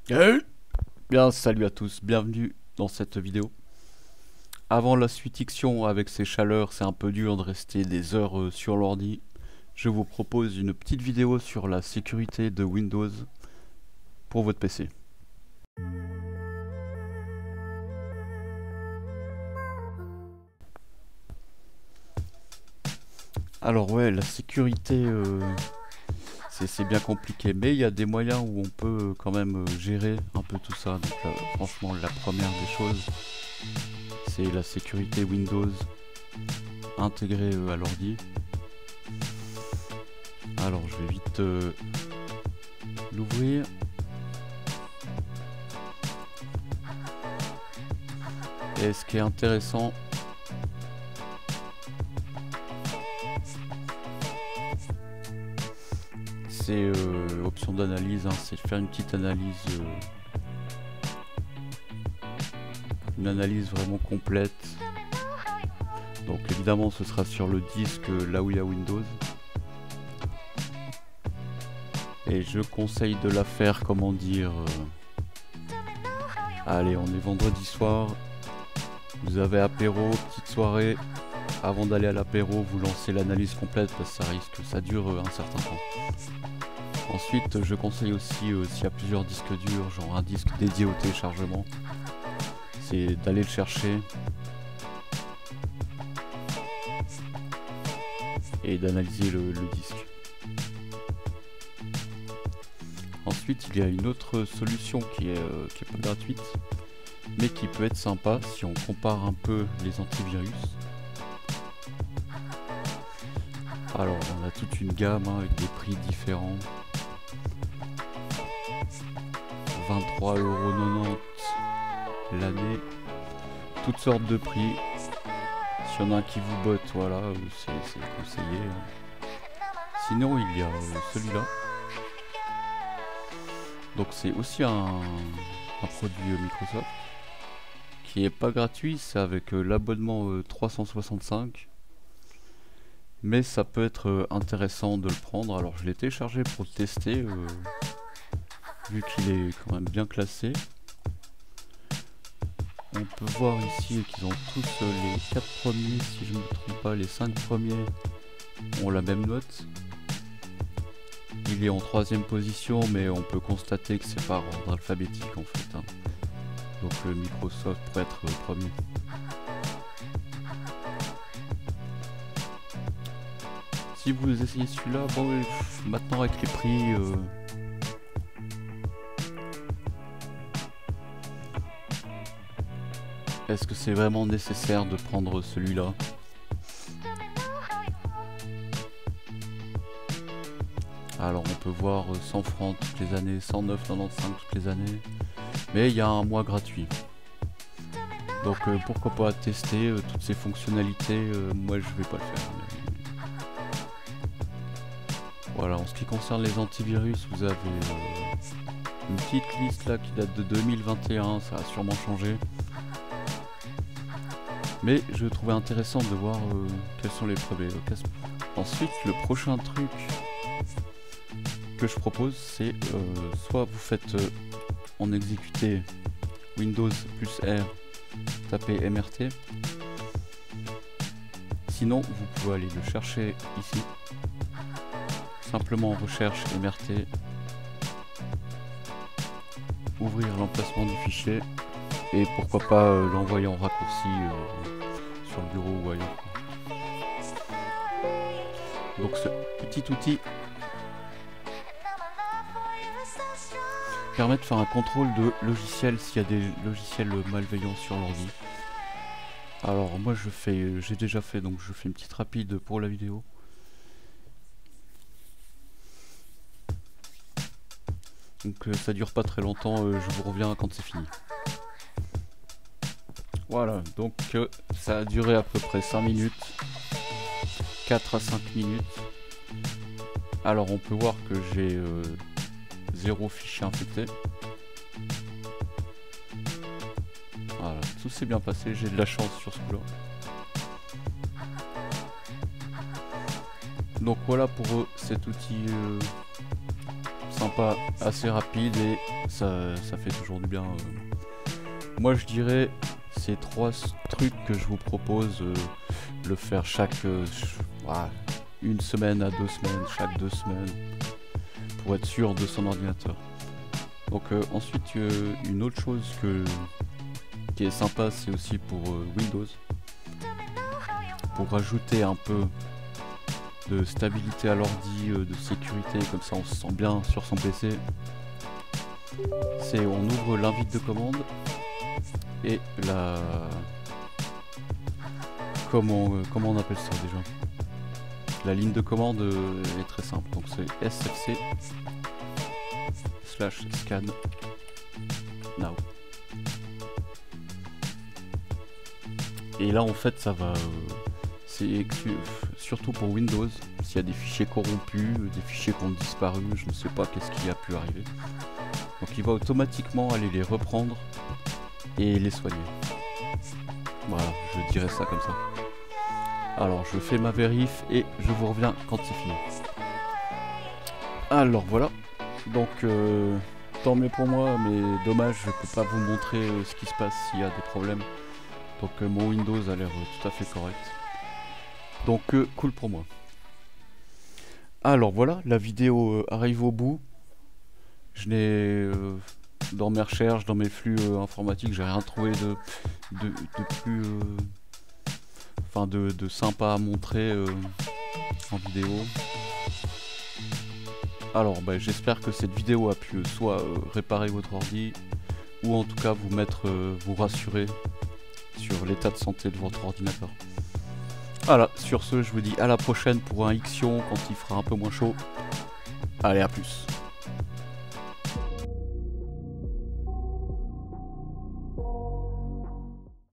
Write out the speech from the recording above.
Hey. Bien, salut à tous, bienvenue dans cette vidéo. Avant la suitiction avec ces chaleurs, c'est un peu dur de rester des heures sur l'ordi. Je vous propose une petite vidéo sur la sécurité de Windows pour votre PC. Alors ouais, la sécurité, c'est bien compliqué, mais il y a des moyens où on peut quand même gérer un peu tout ça. Donc franchement, la première des choses, c'est la sécurité Windows intégrée à l'ordi. Alors je vais vite l'ouvrir. Et ce qui est intéressant, c'est option d'analyse, hein, c'est faire une petite analyse, une analyse vraiment complète. Donc évidemment ce sera sur le disque là où il y a Windows. Et je conseille de la faire, comment dire, allez, on est vendredi soir, vous avez apéro, petite soirée, avant d'aller à l'apéro vous lancez l'analyse complète parce que ça dure un certain temps. Ensuite je conseille aussi s'il y a plusieurs disques durs, genre un disque dédié au téléchargement, c'est d'aller le chercher et d'analyser le disque. Ensuite il y a une autre solution qui est pas gratuite mais qui peut être sympa si on compare un peu les antivirus. Alors on a toute une gamme hein, avec des prix différents. 23,90 € l'année, toutes sortes de prix. S'il y en a un qui vous botte, voilà, c'est conseillé. Sinon il y a celui-là. Donc c'est aussi un produit Microsoft qui est pas gratuit, c'est avec l'abonnement 365. Mais ça peut être intéressant de le prendre. Alors je l'ai téléchargé pour le tester, vu qu'il est quand même bien classé. On peut voir ici qu'ils ont tous les 4 premiers, si je ne me trompe pas, les 5 premiers ont la même note. Il est en 3ème position, mais on peut constater que c'est par ordre alphabétique en fait. Hein. Donc Microsoft pourrait être premier. Si vous essayez celui-là, bon, maintenant avec les prix, est-ce que c'est vraiment nécessaire de prendre celui-là? Alors on peut voir 100 francs toutes les années, 109,95 toutes les années, mais il y a un mois gratuit. Donc pourquoi pas tester toutes ces fonctionnalités, moi je vais pas le faire. Mais... Voilà, en ce qui concerne les antivirus, vous avez une petite liste là qui date de 2021, ça a sûrement changé. Mais je trouvais intéressant de voir quels sont les premiers. Ensuite, le prochain truc que je propose, c'est soit vous faites en exécuter Windows plus R, tapez MRT. Sinon, vous pouvez aller le chercher ici. Simplement en recherche MRT. Ouvrir l'emplacement du fichier. Et pourquoi pas l'envoyer en raccourci sur le bureau ou ailleurs. Donc ce petit outil permet de faire un contrôle de logiciels s'il y a des logiciels malveillants sur l'ordi. Alors moi j'ai déjà fait, donc je fais une petite rapide pour la vidéo. Donc ça dure pas très longtemps, je vous reviens quand c'est fini. Voilà, donc ça a duré à peu près 5 minutes, 4 à 5 minutes. Alors on peut voir que j'ai 0 fichier infecté. Voilà, tout s'est bien passé, j'ai de la chance sur ce coup-là. Donc voilà pour cet outil sympa, assez rapide et ça fait toujours du bien. Moi je dirais ces 3 trucs que je vous propose, le faire chaque une semaine à 2 semaines, chaque 2 semaines, pour être sûr de son ordinateur. Donc ensuite une autre chose qui est sympa, c'est aussi pour Windows, pour rajouter un peu de stabilité à l'ordi, de sécurité, comme ça on se sent bien sur son PC. C'est on ouvre l'invite de commande et comment on appelle ça déjà? La ligne de commande est très simple, donc c'est sfc/scan now. Et là en fait ça va, c'est surtout pour Windows, s'il y a des fichiers corrompus, des fichiers qui ont disparu, je ne sais pas qu'est-ce qui a pu arriver. Donc il va automatiquement aller les reprendre et les soigner. Voilà, je dirais ça comme ça. Alors je fais ma vérif et je vous reviens quand c'est fini. Alors voilà, donc tant mieux pour moi, mais dommage, je peux pas vous montrer ce qui se passe s'il y a des problèmes. Donc mon Windows a l'air tout à fait correct. Donc cool pour moi. Alors voilà, la vidéo arrive au bout. Je n'ai dans mes recherches, dans mes flux informatiques, j'ai rien trouvé de plus de sympa à montrer en vidéo. Alors j'espère que cette vidéo a pu soit réparer votre ordi, ou en tout cas vous rassurer sur l'état de santé de votre ordinateur. Voilà, sur ce je vous dis à la prochaine pour un Ixion quand il fera un peu moins chaud. Allez, à plus.